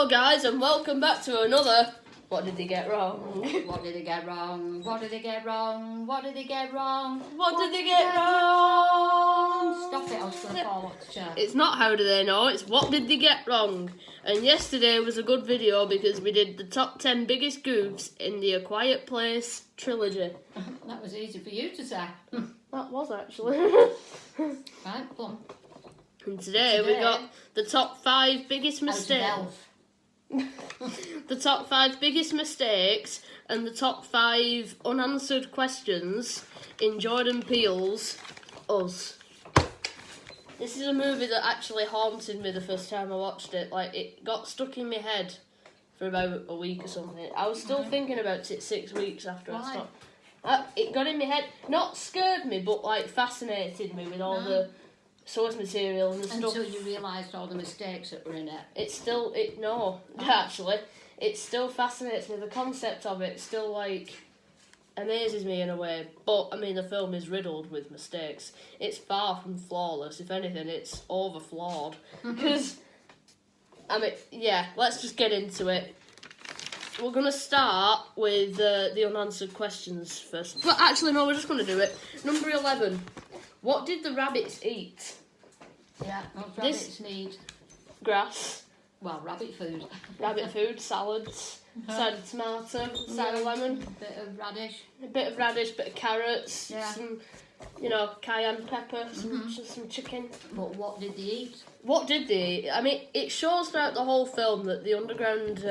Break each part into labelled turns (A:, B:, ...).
A: Hello guys and welcome back to another What Did They Get Wrong?
B: What did they get wrong? What did they get wrong? What did they get wrong?
A: What did they get wrong?
B: Stop it, I was going to fall off the chair.
A: It's not how do they know, it's what did they get wrong. And yesterday was a good video because we did the top 10 biggest goofs in the A Quiet Place trilogy.
B: That was easy for you to say.
A: That was actually.
B: Right, come on.
A: And today we got the top 5 biggest mistakes.
B: Elf.
A: The top 5 biggest mistakes and the top 5 unanswered questions in Jordan Peele's Us. This is a movie that actually haunted me the first time I watched it. Like, it got stuck in my head for about a week or something. I was still thinking about it 6 weeks after I stopped. It got in my head, not scared me, but like fascinated me with all the source material and the stuff.
B: Until you realised all the mistakes that were in it.
A: It still fascinates me. The concept of it still like amazes me in a way. But I mean, the film is riddled with mistakes. It's far from flawless. If anything, it's over flawed. Because I mean, yeah. Let's just get into it. We're gonna start with the unanswered questions first. But actually, no, we're just gonna do it. Number 11. What did the rabbits eat?
B: Yeah, rabbits need...
A: Grass.
B: Well, rabbit food.
A: Rabbit food, salads, side of tomato, side of lemon.
B: A bit of radish.
A: A bit of radish, bit of carrots,
B: Yeah.
A: some, cayenne pepper, some chicken.
B: But what did they eat?
A: What did they eat? I mean, it shows throughout the whole film that the underground,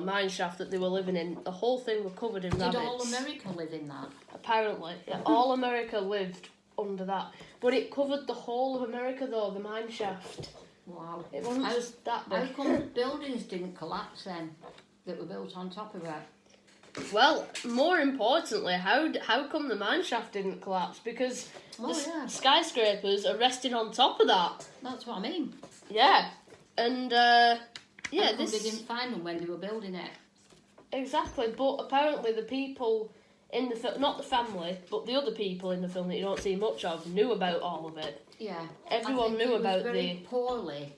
A: mine shaft that they were living in, the whole thing were covered in rabbits.
B: Did all America live in that?
A: Apparently. Yeah, all America lived under that. But it covered the whole of America, though, the mine shaft.
B: Wow.
A: It wasn't just that
B: How
A: big.
B: come buildings didn't collapse then, that were built on top of it?
A: Well, more importantly, how come the mine shaft didn't collapse? Because skyscrapers are resting on top of that.
B: That's what I mean.
A: Yeah, and
B: How come
A: this
B: they didn't find them when they were building it?
A: exactly. But apparently, the people in the film, not the family, but the other people in the film that you don't see much of, knew about all of it.
B: Yeah.
A: Everyone knew about
B: it was very poorly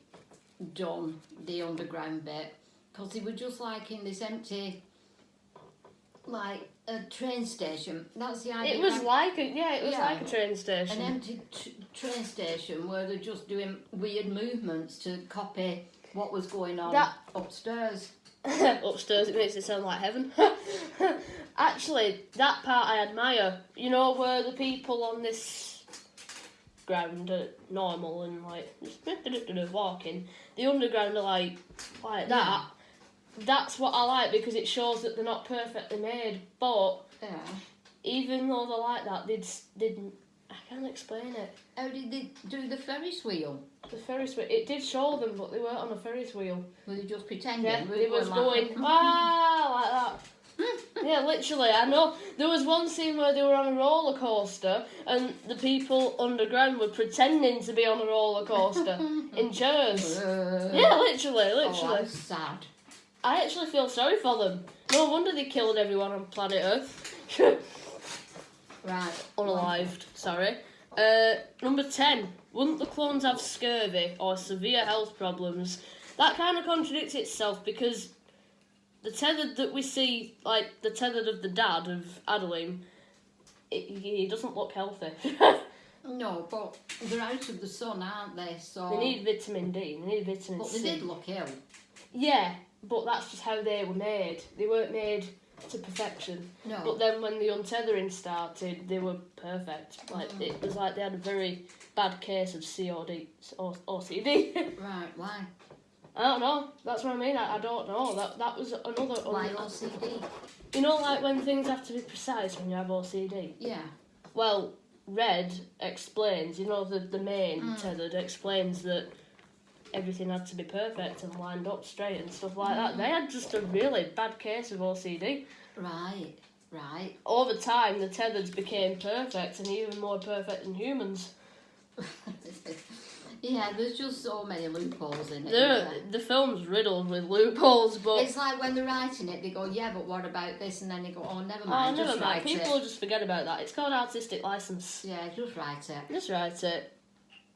B: done, the underground bit, because they were just like in this empty, like a train station. That's the idea.
A: It was like a train station.
B: An empty train station where they're just doing weird movements to copy what was going on upstairs.
A: Upstairs, it makes it sound like heaven. Actually, that part I admire. You know, where the people on this ground are normal and like just walking. The underground are like that. That's what I like because it shows that they're not perfectly made. But even though they're like that, they'd I can't explain it.
B: How did they do the Ferris wheel?
A: The Ferris wheel. It did show them, but they weren't on a Ferris wheel.
B: Were they just pretending?
A: Yeah, they was going like that. Yeah, literally. I know there was one scene where they were on a roller coaster, and the people underground were pretending to be on a roller coaster in chairs. Yeah, literally.
B: Oh, I'm sad.
A: I actually feel sorry for them. No wonder they killed everyone on planet Earth.
B: Right.
A: Unalived, sorry. Number 10. Wouldn't the clones have scurvy or severe health problems? That kind of contradicts itself because the tethered that we see, like the tethered of the dad of Adeline, he doesn't look healthy.
B: No, but they're out of the sun, aren't they? So
A: They need vitamin D, they need vitamin
B: But
A: C.
B: they did look ill.
A: Yeah, but that's just how they were made. They weren't made to perfection.
B: No.
A: But then when the untethering started, they were perfect. Like it was like they had a very bad case of OCD.
B: Right, why?
A: I don't know. That's what I mean. I don't know. That was another.
B: Why OCD?
A: You know, like when things have to be precise when you have OCD.
B: Yeah.
A: Well, Red explains. You know, the main tethered explains that everything had to be perfect and lined up straight and stuff like that. They had just a really bad case of OCD.
B: Right.
A: Over time, the tethers became perfect and even more perfect than humans.
B: Yeah, there's just so many loopholes in it.
A: The film's riddled with loopholes, but
B: it's like when they're writing it, they go, yeah, but what about this? And then they go, oh, never mind,
A: never
B: just
A: mind.
B: write
A: People
B: it.
A: will just forget about that. It's called artistic license.
B: Yeah, just write it.
A: Just write it.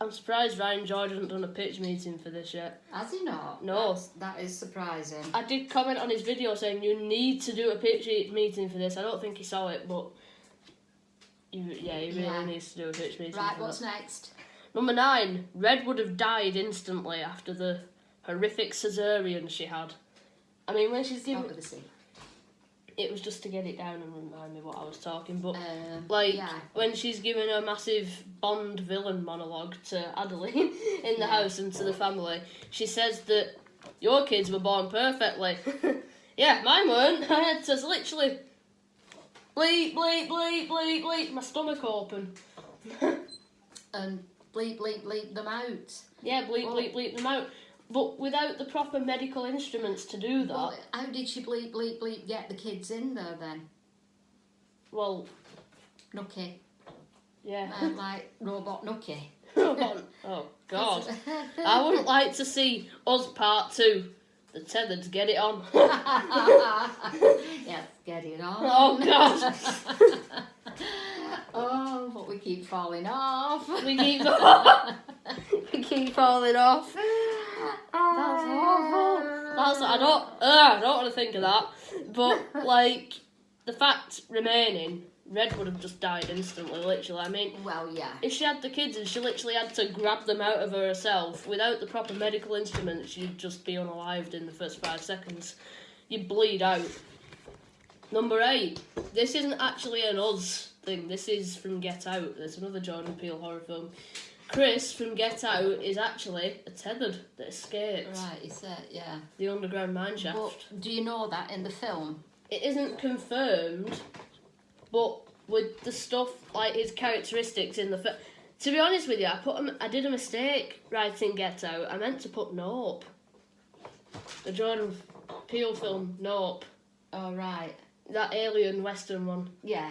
A: I'm surprised Ryan George hasn't done a pitch meeting for this yet.
B: Has he not?
A: No.
B: That is surprising.
A: I did comment on his video saying you need to do a pitch meeting for this. I don't think he saw it, but he really needs to do a pitch meeting.
B: Right,
A: for
B: what's
A: that.
B: next?
A: Number 9. Red would have died instantly after the horrific cesarean she had. I mean, when she's giving... It was just to get it down and remind me what I was talking, but when she's giving a massive Bond villain monologue to Adeline in the house and to the family, she says that your kids were born perfectly. Yeah, mine weren't. I had to literally bleep, bleep, bleep, bleep, bleep, my stomach open.
B: And bleep, bleep, bleep them out.
A: Yeah, bleep, bleep, bleep them out. But without the proper medical instruments to do that...
B: Well, how did she bleep, bleep, bleep get the kids in there then?
A: Well...
B: Nookie.
A: Yeah.
B: Like Robot Nookie.
A: Oh, God. I wouldn't like to see us part 2. The Tethered, get it on.
B: Yes, get it on.
A: Oh, God.
B: Oh, but we keep falling off.
A: We keep falling off. That's awful. I don't want to think of that. But like the fact remaining, Red would have just died instantly. Literally, I mean.
B: Well, yeah.
A: If she had the kids and she literally had to grab them out of her herself without the proper medical instruments, she'd just be unalived in the first 5 seconds. You'd bleed out. Number 8. This isn't actually an Us thing. This is from Get Out. There's another Jordan Peele horror film. Chris from Get Out is actually a tethered that escaped.
B: Right, he said, yeah.
A: The underground mine shaft.
B: But do you know that in the film?
A: It isn't confirmed, but with the stuff, like his characteristics in the film... To be honest with you, I did a mistake writing Get Out. I meant to put Nope. The Jordan Peele film, Nope.
B: Oh, right.
A: That alien western one.
B: Yeah,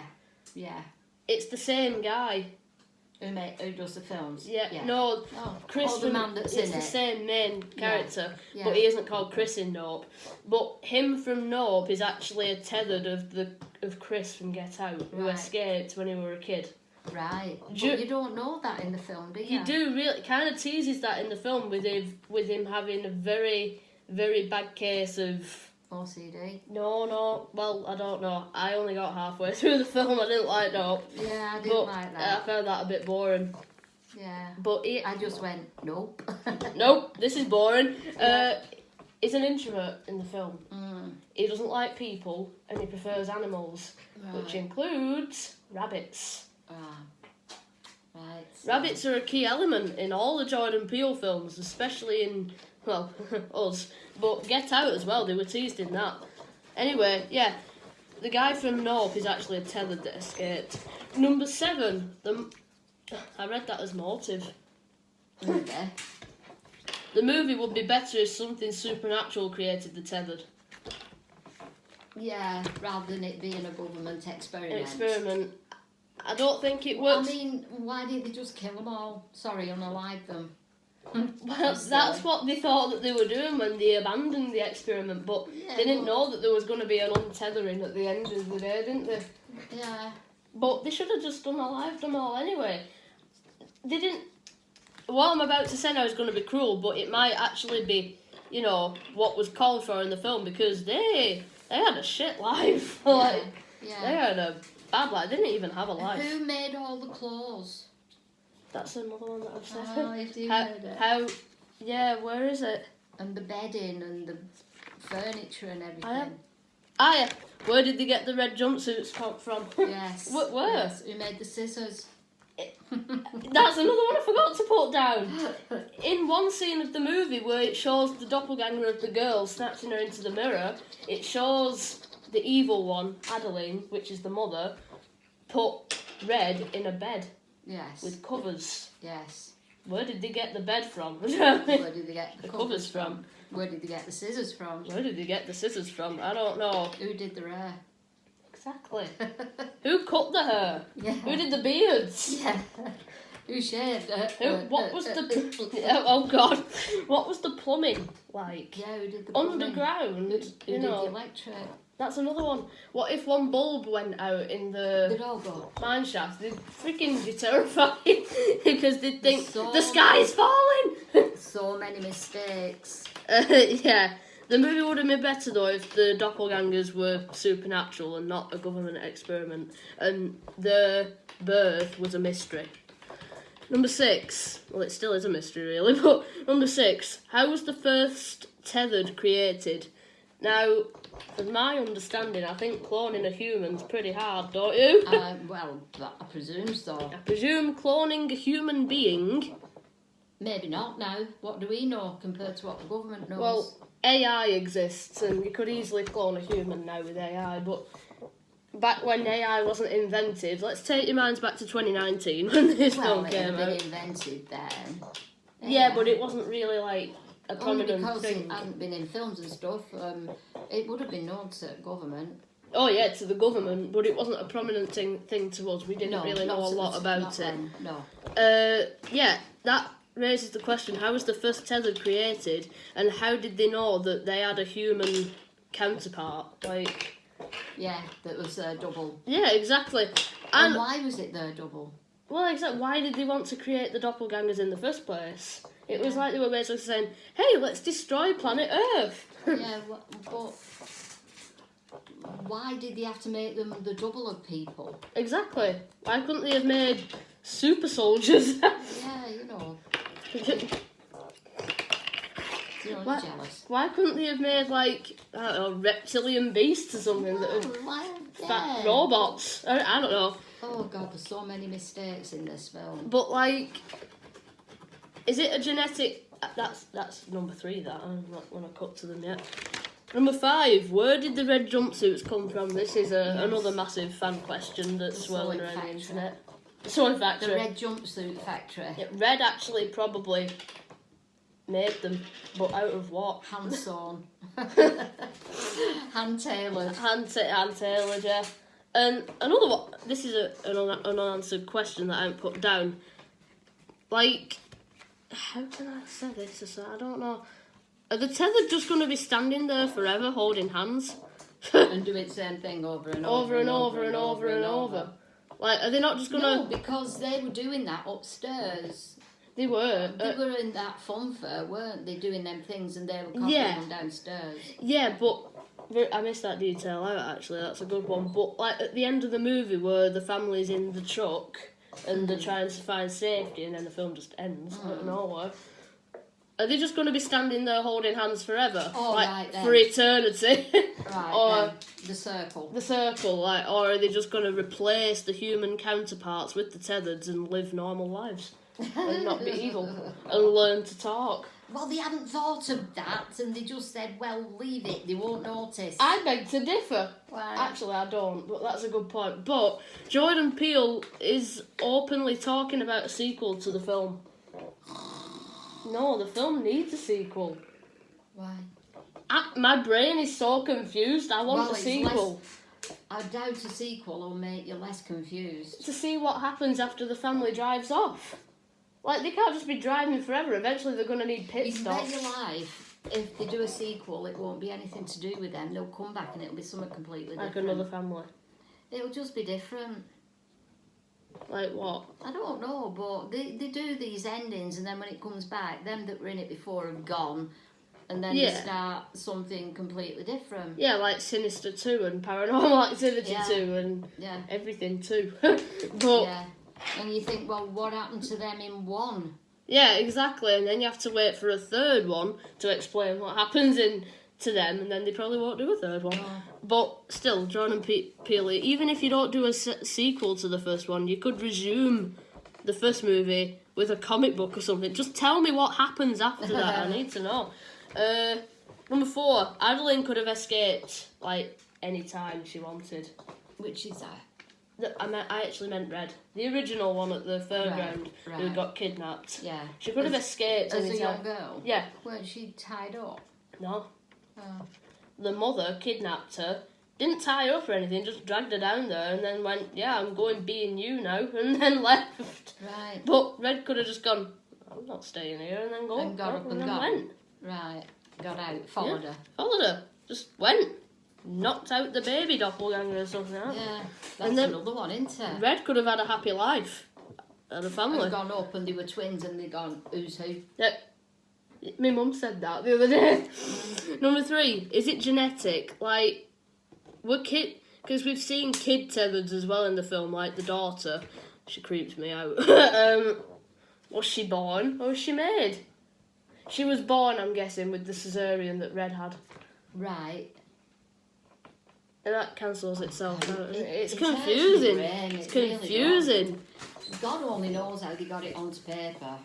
B: yeah.
A: It's the same guy.
B: Who does the films?
A: Yeah. No, Chris
B: the man that's in
A: it's the
B: it.
A: same main character,
B: Yeah.
A: but he isn't called Chris in Nope. But him from Nope is actually a tethered of Chris from Get Out, who
B: Right.
A: escaped when he was a kid.
B: Right. But
A: Do you-
B: you don't know that in the film, do you?
A: You do really kind of teases that in the film with him having a very, very bad case of.
B: OCD.
A: No, well, I don't know. I only got halfway through the film. I didn't like Nope.
B: Yeah, I didn't like that.
A: I found that a bit boring.
B: Yeah.
A: But
B: I just went, nope.
A: Nope, this is boring. He's an introvert in the film. He doesn't like people and he prefers animals, which includes rabbits.
B: Right.
A: Rabbits are a key element in all the Jordan Peele films, especially in, well, Us. But Get Out as well, they were teased in that. Anyway, yeah, the guy from Nope is actually a tethered that escaped. Number 7, I read that as motive.
B: Okay.
A: The movie would be better if something supernatural created the tethered.
B: Yeah, rather than it being a government experiment.
A: An experiment. I don't think it works.
B: I mean, why didn't they just kill them all? Sorry, unalive them.
A: Well, that's what they thought that they were doing when they abandoned the experiment, but they didn't know that there was going to be an untethering at the end of the day, didn't they?
B: Yeah.
A: But they should have just unalived them all anyway. They didn't... What I'm about to say now is going to be cruel, but it might actually be, you know, what was called for in the film, because they had a shit life. Like,
B: Yeah.
A: they had a bad life. They didn't even have a life.
B: Who made all the clothes?
A: That's another one that I've said.
B: Oh, if you made it.
A: Yeah, where is it?
B: And the bedding and the furniture and everything.
A: Where did they get the red jumpsuits from?
B: Yes.
A: Where?
B: Yes. Who made the scissors?
A: That's another one I forgot to put down. In one scene of the movie where it shows the doppelganger of the girl snatching her into the mirror, it shows the evil one, Adeline, which is the mother, put Red in a bed
B: Yes.
A: with covers.
B: Yes.
A: Where did they get the bed from?
B: Where did they get the
A: covers from?
B: Where did they get the scissors from?
A: Where did they get the scissors from? I don't know.
B: Who did the hair?
A: Exactly. Who cut the hair?
B: Yeah.
A: Who did the beards?
B: Yeah. Who shared?
A: What was the... Oh, God. What was the plumbing like?
B: Yeah, who did the plumbing?
A: Underground,
B: Who
A: you
B: did
A: know.
B: the electric?
A: That's another one. What if one bulb went out in the
B: They'd all go.
A: mine shaft? They'd freaking be terrified because they'd think
B: So
A: the sky's falling.
B: So many mistakes.
A: Yeah. The movie would have been better though if the doppelgangers were supernatural and not a government experiment, and their birth was a mystery. Number 6. Well, it still is a mystery, really. But number 6. How was the first tethered created? Now, from my understanding, I think cloning a human's pretty hard, don't you?
B: Well, I presume so.
A: I presume cloning a human being...
B: Maybe not now. What do we know compared to what the government knows?
A: Well, AI exists, and you could easily clone a human now with AI, but back when AI wasn't invented, let's take your minds back to 2019 when this film
B: it
A: came
B: had been
A: out.
B: invented then.
A: Yeah, but it wasn't really like a
B: Only
A: prominent
B: because
A: thing.
B: it hadn't been in films and stuff. It would have been known to government.
A: Oh yeah, to the government, but it wasn't a prominent thing to us. We didn't really know a lot about it.
B: No.
A: Yeah, that raises the question: how was the first tether created, and how did they know that they had a human counterpart? Like,
B: Yeah, that was double.
A: yeah, exactly.
B: And why was it their double?
A: Well, exactly. Why did they want to create the doppelgangers in the first place? It was like they were basically saying, "Hey, let's destroy planet Earth."
B: Yeah, but why did they have to make them the double of people?
A: Exactly. Why couldn't they have made super soldiers?
B: Yeah, you know. You're jealous.
A: Why couldn't they have made like I don't know, reptilian beasts or something that are fat robots? I don't know.
B: Oh God, there's so many mistakes in this film.
A: But like, is it a genetic? That's number 3. That I'm not going to cut to them yet. Number 5. Where did the red jumpsuits come from? This is another massive fan question that's swirling around the internet. The Soy Factory.
B: The red jumpsuit factory.
A: Yeah, Red actually probably made them, but out of what?
B: Hand sewn. Hand tailored.
A: Hand tailored, yeah. And another one. This is an unanswered question that I haven't put down. Like, how can I say this? I don't know. Are the tethered just going to be standing there forever, holding hands?
B: And doing the same thing over and over.
A: Like, are they not just going to...
B: No, because they were doing that upstairs.
A: They were.
B: They were in that fun fair, weren't they, doing them things, and they were copying them downstairs.
A: Yeah, but I missed that detail out, actually. That's a good one. But, like, at the end of the movie where the family's in the truck and they're trying to find safety and then the film just ends out of nowhere, are they just going to be standing there holding hands forever?
B: Oh,
A: like,
B: right then.
A: for eternity?
B: Right,
A: or
B: then. The circle.
A: The circle, like, or are they just going to replace the human counterparts with the tethereds and live normal lives? And not be evil and learn to talk?
B: Well, they hadn't thought of that, and they just said, well, leave it, they won't notice.
A: I beg to differ.
B: Why?
A: Actually, I don't, but that's a good point. But Jordan Peele is openly talking about a sequel to the film. No, the film needs a sequel.
B: Why?
A: My brain is so confused. I want a sequel.
B: I doubt a sequel will make you less confused.
A: To see what happens after the family drives off. Like, they can't just be driving forever. Eventually, they're going to need pit
B: You bet
A: stops.
B: your life, if they do a sequel, it won't be anything to do with them. They'll come back and it'll be something completely
A: Like
B: different.
A: another family.
B: It'll just be different.
A: Like what?
B: I don't know, but they do these endings, and then when it comes back, them that were in it before have gone, and then they start something completely different.
A: Yeah, like Sinister 2 and Paranormal Activity 2 and everything too. But
B: yeah. And you think, well, what happened to them in 1?
A: yeah, exactly. And then you have to wait for a third one to explain what happens to them, and then they probably won't do a third one.
B: Oh.
A: But still, Jordan Peele, even if you don't do a sequel to the first one, you could resume the first movie with a comic book or something. Just tell me what happens after that. I need to know. Number 4, Adeline could have escaped, like, any time she wanted.
B: Which is that?
A: I actually meant Red. The original one at the fairground who got kidnapped.
B: Yeah.
A: She could have escaped
B: as
A: any
B: a
A: time.
B: young girl?
A: Yeah.
B: Weren't she tied up?
A: No.
B: Oh.
A: The mother kidnapped her, didn't tie her up or anything, just dragged her down there and then went, yeah, I'm going being you now, and then left.
B: Right.
A: But Red could have just gone, I'm not staying here, and then
B: And got up and
A: then
B: gone.
A: went.
B: Right. Got out. Followed her.
A: Followed her. Just went. Knocked out the baby doppelganger or something like that.
B: Yeah. That's
A: And then-
B: another one, isn't it?
A: Red could have had a happy life. Had a family.
B: Had gone up and they were twins and they gone, who's who?
A: Yeah. My mum said that the other day. Number 3, is it genetic? Like, because we've seen kid tethers as well in the film, like the daughter. She creeps me out. Was she born or was she made? She was born, I'm guessing, with the cesarean that Red had.
B: Right.
A: And that cancels itself out. It's
B: it hurts
A: confusing.
B: your brain,
A: It's
B: it really
A: confusing.
B: God only knows how they got it onto paper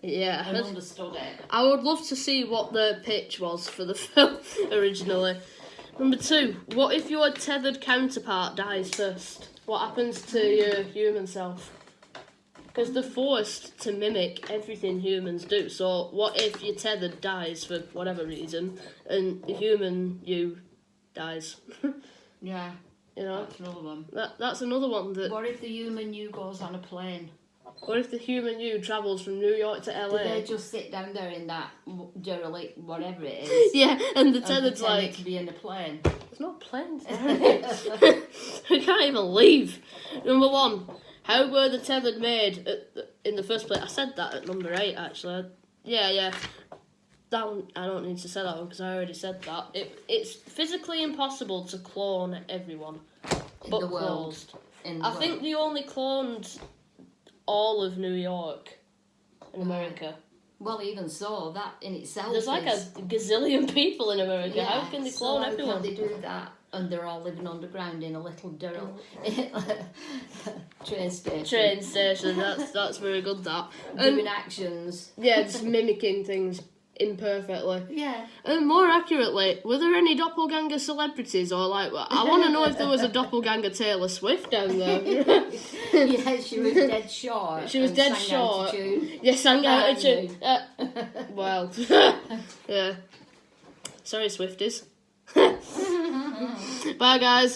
A: Yeah.
B: and understood it.
A: I would love to see what the pitch was for the film originally. Number 2, what if your tethered counterpart dies first? What happens to your human self? Because they're forced to mimic everything humans do. So what if your tethered dies for whatever reason and the human you dies?
B: Yeah,
A: You know,
B: that's another one.
A: that's another one. That
B: What if the human you goes on a plane?
A: what if the human you travels from New York to
B: Do
A: LA?
B: they just sit down there in that derelict, whatever it is?
A: Yeah, and the
B: and
A: tethered's
B: pretend
A: like,
B: to be in a plane.
A: there's no planes. We can't even leave. Number 1, how were the tethered made in the first place? I said that at number 8, actually. Yeah. That one, I don't need to say that one because I already said that. It's physically impossible to clone everyone.
B: In
A: but
B: the world.
A: closed.
B: In the
A: I
B: world.
A: think they only cloned all of New York in America.
B: Well, even so, that in itself
A: There's like a
B: is...
A: gazillion people in America.
B: Yeah,
A: How can they
B: so
A: clone
B: how
A: everyone?
B: Can they do that? And they're all living underground in a little train station.
A: Train station. That's very good. That and
B: Doing actions.
A: yeah, just mimicking things imperfectly.
B: Yeah.
A: And more accurately, were there any doppelganger celebrities or like? I want to know if there was a doppelganger Taylor Swift down there.
B: Yeah, she was dead short.
A: She was
B: and
A: dead
B: sang out
A: short.
B: a tune.
A: Yeah, sang out a
B: I
A: tune. Well, yeah. Sorry, Swifties. Bye, guys.